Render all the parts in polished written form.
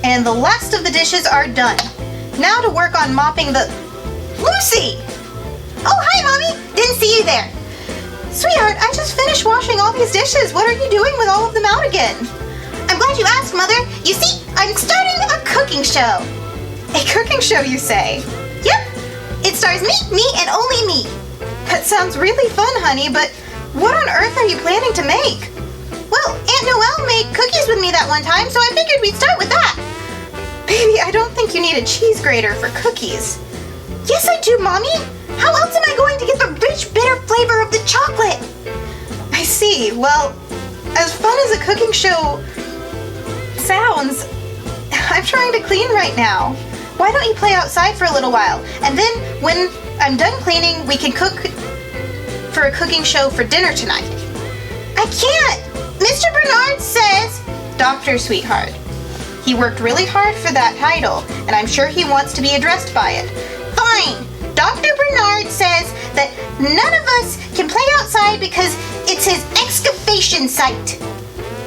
And the last of the dishes are done. Now to work on mopping the... Lucy! Oh, hi, Mommy! Didn't see you there. Sweetheart, I just finished washing all these dishes. What are you doing with all of them out again? I'm glad you asked, Mother. You see, I'm starting a cooking show. A cooking show, you say? Yep. It stars me, and only me. That sounds really fun, honey, but what on earth are you planning to make? Well, Aunt Noelle made cookies with me that one time, so I figured we'd start with that. Baby, I don't think you need a cheese grater for cookies. Yes, I do, Mommy. How else am I going to get the rich, bitter flavor of the chocolate? I see. Well, as fun as a cooking show sounds, I'm trying to clean right now. Why don't you play outside for a little while? And then, when I'm done cleaning, we can cook for a cooking show for dinner tonight. I can't! Mr. Bernard says... Doctor, sweetheart. He worked really hard for that title, and I'm sure he wants to be addressed by it. Fine! Dr. Bernard says that none of us can play outside because it's his excavation site.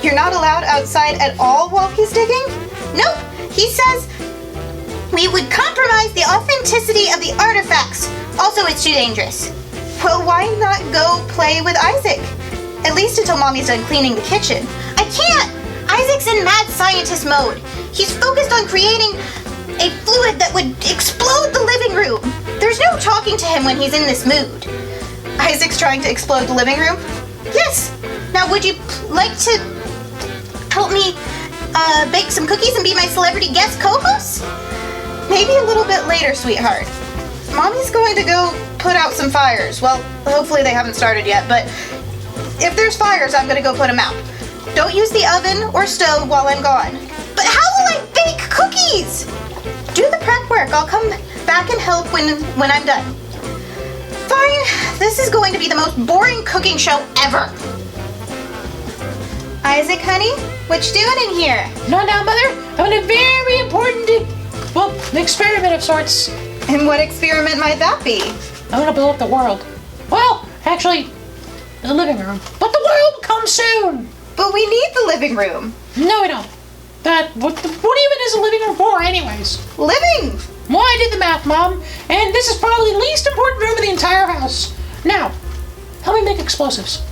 You're not allowed outside at all while he's digging? Nope. He says we would compromise the authenticity of the artifacts. Also, it's too dangerous. Well, why not go play with Issac? At least until Mommy's done cleaning the kitchen. I can't! Isaac's in mad scientist mode. He's focused on creating a fluid that would explode the living room. There's no talking to him when he's in this mood. Isaac's trying to explode the living room? Yes. Now, would you like to help me bake some cookies and be my celebrity guest co-host? Maybe a little bit later, sweetheart. Mommy's going to go put out some fires. Well, hopefully they haven't started yet, but if there's fires, I'm going to go put them out. Don't use the oven or stove while I'm gone. But how will I bake cookies? Do the prep work. I'll come back and help when I'm done. Fine. This is going to be the most boring cooking show ever. Issac, honey, what you doing in here? No, now, Mother. I'm in a very important, experiment of sorts. And what experiment might that be? I'm going to blow up the world. Well, actually, the living room. But the world will come soon. But we need the living room. No, we don't. What even is a living room for, anyways? Living! Well, I did the math, Mom, and this is probably the least important room in the entire house. Now, help me make explosives.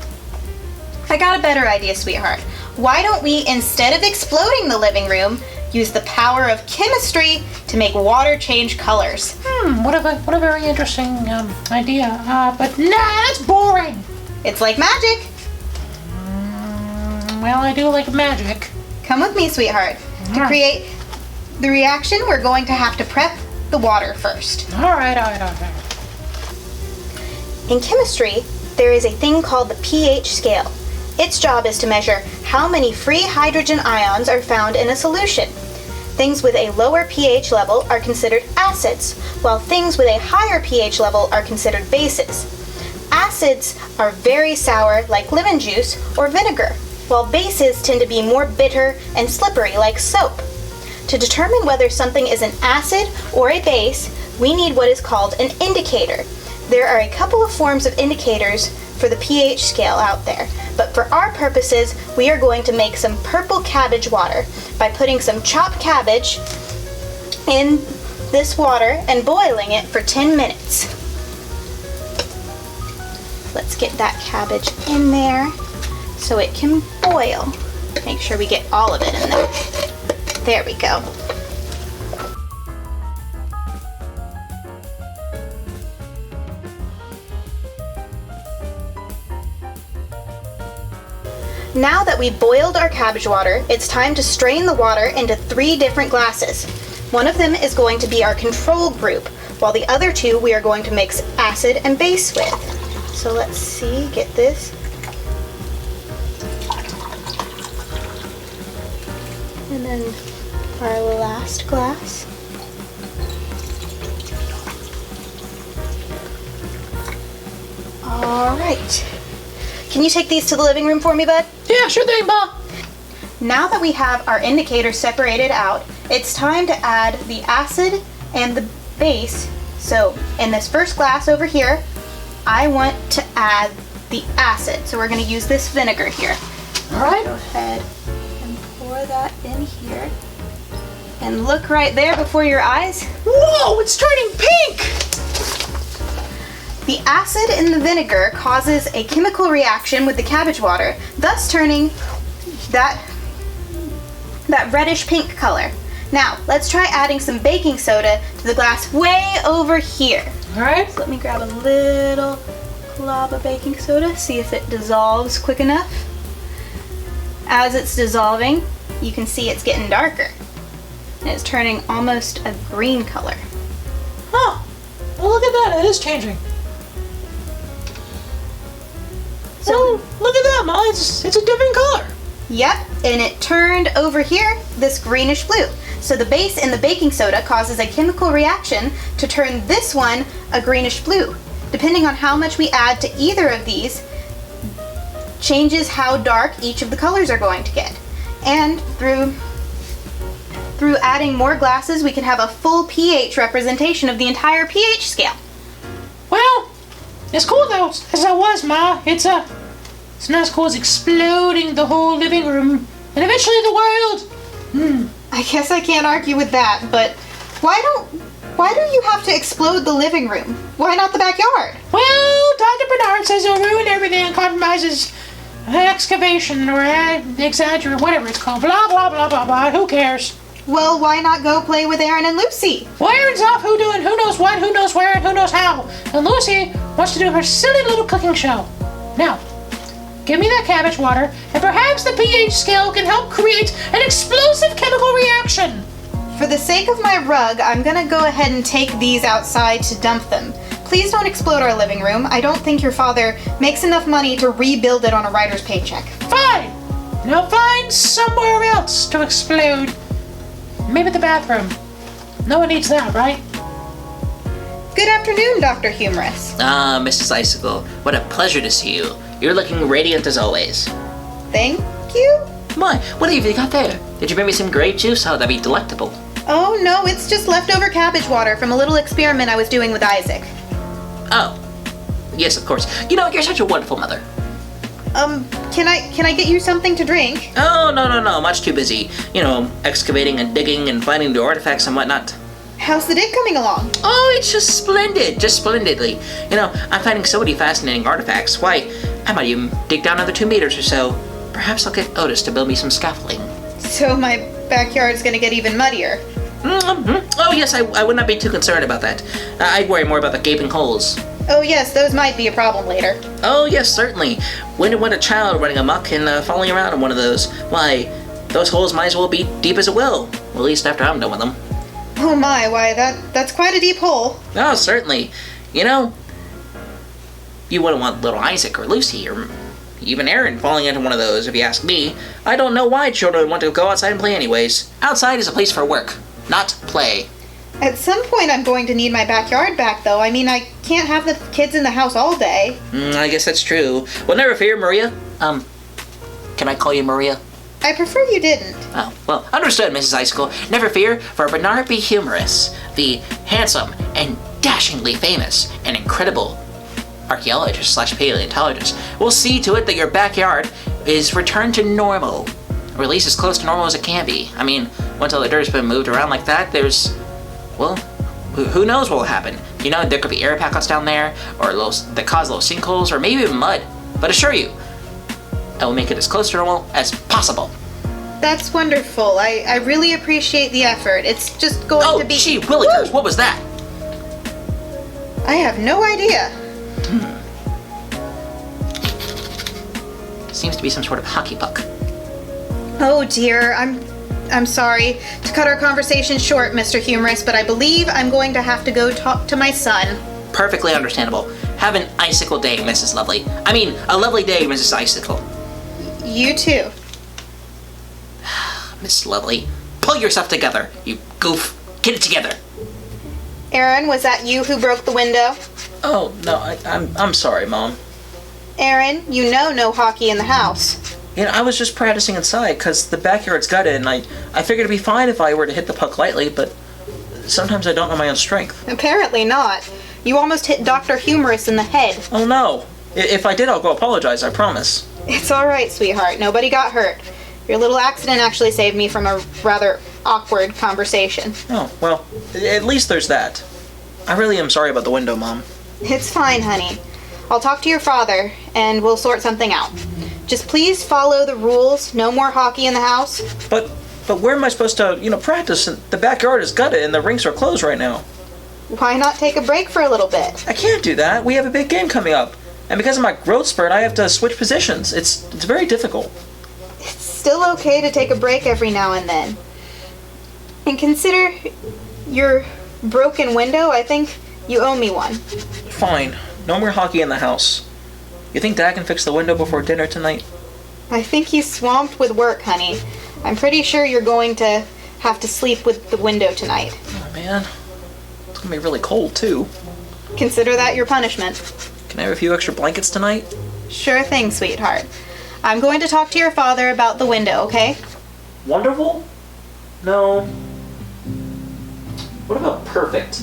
I got a better idea, sweetheart. Why don't we, instead of exploding the living room, use the power of chemistry to make water change colors? What a very interesting idea. But nah, that's boring. It's like magic. Well, I do like magic. Come with me, sweetheart. To create the reaction, we're going to have to prep the water first. All right. In chemistry, there is a thing called the pH scale. Its job is to measure how many free hydrogen ions are found in a solution. Things with a lower pH level are considered acids, while things with a higher pH level are considered bases. Acids are very sour, like lemon juice or vinegar, while bases tend to be more bitter and slippery, like soap. To determine whether something is an acid or a base, we need what is called an indicator. There are a couple of forms of indicators for the pH scale out there. But for our purposes, we are going to make some purple cabbage water by putting some chopped cabbage in this water and boiling it for 10 minutes. Let's get that cabbage in there so it can boil. Make sure we get all of it in there. There we go. Now that we've boiled our cabbage water, it's time to strain the water into 3 different glasses. One of them is going to be our control group, while the other 2 we are going to mix acid and base with. So let's see, get this. And then our last glass. All right. Can you take these to the living room for me, bud? Yeah, sure thing, Ma. Now that we have our indicators separated out, it's time to add the acid and the base. So in this first glass over here, I want to add the acid. So we're going to use this vinegar here. All right. Go ahead and pour that in here. And look right there before your eyes. Whoa, it's turning pink! The acid in the vinegar causes a chemical reaction with the cabbage water, thus turning that reddish pink color. Now, let's try adding some baking soda to the glass way over here. All right. So let me grab a little glob of baking soda, see if it dissolves quick enough. As it's dissolving, you can see it's getting darker. And it's turning almost a green color. Huh. Well, look at that. It is changing. So, look at that, Ma. It's a different color. yep, and it turned over here this greenish blue. So the base in the baking soda causes a chemical reaction to turn this one a greenish blue. Depending on how much we add to either of these, changes how dark each of the colors are going to get. And through adding more glasses, we can have a full pH representation of the entire pH scale. Well, it's cool though, as I was, Ma. It's not as cool as exploding the whole living room and eventually the world. I guess I can't argue with that, but why do you have to explode the living room? Why not the backyard? Well, Dr. Bernard says it'll ruin everything and compromises excavation or exaggerate, whatever it's called. Blah, blah, blah, blah, blah. Who cares? Well, why not go play with Aaron and Lucy? Well, Aaron's off who doing who knows what, who knows where, and who knows how. And Lucy wants to do her silly little cooking show. Now, give me that cabbage water, and perhaps the pH scale can help create an explosive chemical reaction. For the sake of my rug, I'm gonna go ahead and take these outside to dump them. Please don't explode our living room. I don't think your father makes enough money to rebuild it on a writer's paycheck. Fine. Now find somewhere else to explode. Maybe the bathroom. No one needs that, right? Good afternoon, Dr. Humorus. Ah, Mrs. Icicle, what a pleasure to see you. You're looking radiant as always. Thank you? My, what have you got there? Did you bring me some grape juice? Oh, that'd be delectable. Oh no, it's just leftover cabbage water from a little experiment I was doing with Isaac. Oh, yes, of course. You know, you're such a wonderful mother. Can I get you something to drink? Oh, no, much too busy. You know, excavating and digging and finding the artifacts and whatnot. How's the dig coming along? Oh, it's just splendid, just splendidly. You know, I'm finding so many fascinating artifacts. Why, I might even dig down another 2 meters or so. Perhaps I'll get Otis to build me some scaffolding. So my backyard's gonna get even muddier. Oh, yes, I would not be too concerned about that. I'd worry more about the gaping holes. Oh yes, those might be a problem later. Oh, yes, certainly. When you want a child running amok and falling around in one of those, why, those holes might as well be deep as a well. Well, at least after I'm done with them. Oh my, why that's quite a deep hole. Oh, certainly. You know, you wouldn't want little Isaac or Lucy or even Aaron falling into one of those, if you ask me. I don't know why children want to go outside and play anyways. Outside is a place for work, not play. At some point I'm going to need my backyard back though. I mean, I can't have the kids in the house all day. I guess that's true. Well, never fear, Maria. Can I call you Maria? I prefer you didn't. Oh, well, understood, Mrs. Icicle. Never fear, for Bernard B Humorus, the handsome and dashingly famous and incredible archaeologist slash paleontologist, will see to it that your backyard is returned to normal. Or at least as close to normal as it can be. I mean, once all the dirt's been moved around like that, there's, well, who knows what will happen. You know, there could be air pockets down there, or that cause little sinkholes, or maybe even mud. But assure you, I will make it as close to normal as possible. That's wonderful. I really appreciate the effort. It's just going to be... Oh, gee willikers, what was that? I have no idea. Seems to be some sort of hockey puck. Oh dear, I'm sorry to cut our conversation short, Mr. Humorous, but I believe I'm going to have to go talk to my son. Perfectly understandable. Have an icicle day, Mrs. Lovely. I mean, a lovely day, Mrs. Icicle. You too. Miss Lovely, pull yourself together, you goof. Get it together. Aaron, was that you who broke the window? Oh, no, I'm sorry, Mom. Aaron, you know no hockey in the house. You know, I was just practicing inside because the backyard's gutted, and I figured it'd be fine if I were to hit the puck lightly, but sometimes I don't know my own strength. Apparently not. You almost hit Dr. Humorous in the head. Oh, no. If I did, I'll go apologize, I promise. It's all right, sweetheart. Nobody got hurt. Your little accident actually saved me from a rather awkward conversation. Oh, well, at least there's that. I really am sorry about the window, Mom. It's fine, honey. I'll talk to your father, and we'll sort something out. Just please follow the rules. No more hockey in the house. But where am I supposed to, practice? The backyard is gutted and the rinks are closed right now. Why not take a break for a little bit? I can't do that. We have a big game coming up. And because of my growth spurt, I have to switch positions. It's very difficult. It's still okay to take a break every now and then. And consider your broken window. I think you owe me one. Fine. No more hockey in the house. You think Dad can fix the window before dinner tonight? I think he's swamped with work, honey. I'm pretty sure you're going to have to sleep with the window tonight. Oh, man. It's gonna be really cold, too. Consider that your punishment. Can I have a few extra blankets tonight? Sure thing, sweetheart. I'm going to talk to your father about the window, okay? Wonderful? No. What about perfect?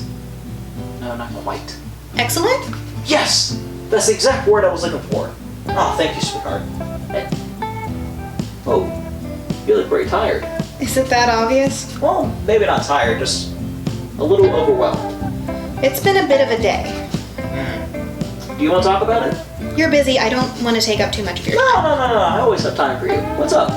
No, not quite. Excellent? Yes! That's the exact word I was looking for. Oh, thank you, sweetheart. Oh, you look very tired. Is it that obvious? Well, maybe not tired, just a little overwhelmed. It's been a bit of a day. Do you want to talk about it? You're busy. I don't want to take up too much of your time. No. I always have time for you. What's up?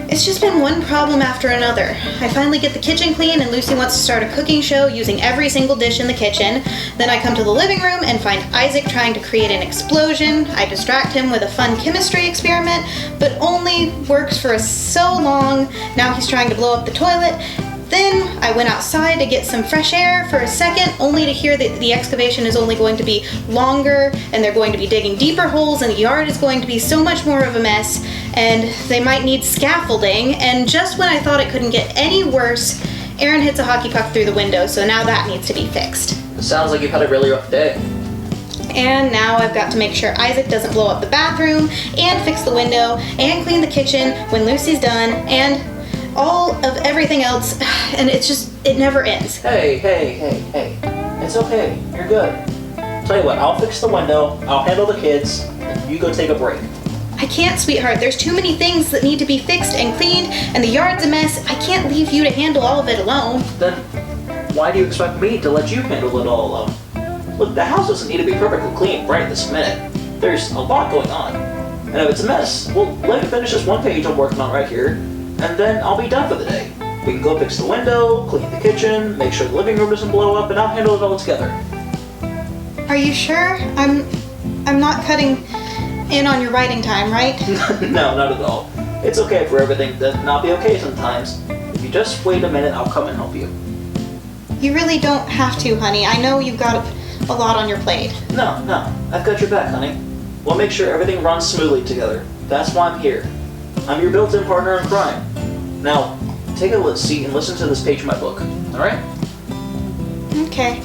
It's just been one problem after another. I finally get the kitchen clean and Lucy wants to start a cooking show using every single dish in the kitchen. Then I come to the living room and find Isaac trying to create an explosion. I distract him with a fun chemistry experiment, but only works for so long. Now he's trying to blow up the toilet. Then I went outside to get some fresh air for a second, only to hear that the excavation is only going to be longer and they're going to be digging deeper holes and the yard is going to be so much more of a mess and they might need scaffolding. And just when I thought it couldn't get any worse, Aaron hits a hockey puck through the window, so now that needs to be fixed. It sounds like you've had a really rough day. And now I've got to make sure Isaac doesn't blow up the bathroom and fix the window and clean the kitchen when Lucy's done and all of everything else, and it never ends. Hey. It's okay. You're good. Tell you what, I'll fix the window, I'll handle the kids, and you go take a break. I can't, sweetheart. There's too many things that need to be fixed and cleaned, and the yard's a mess. I can't leave you to handle all of it alone. Then why do you expect me to let you handle it all alone? Look, the house doesn't need to be perfectly clean right this minute. There's a lot going on. And if it's a mess, well, let me finish this one page I'm working on right here, and then I'll be done for the day. We can go fix the window, clean the kitchen, make sure the living room doesn't blow up, and I'll handle it all together. Are you sure? I'm not cutting in on your writing time, right? No, not at all. It's okay for everything to not be okay sometimes. If you just wait a minute, I'll come and help you. You really don't have to, honey. I know you've got a lot on your plate. No, I've got your back, honey. We'll make sure everything runs smoothly together. That's why I'm here. I'm your built-in partner in crime. Now, take a seat and listen to this page of my book, alright? Okay.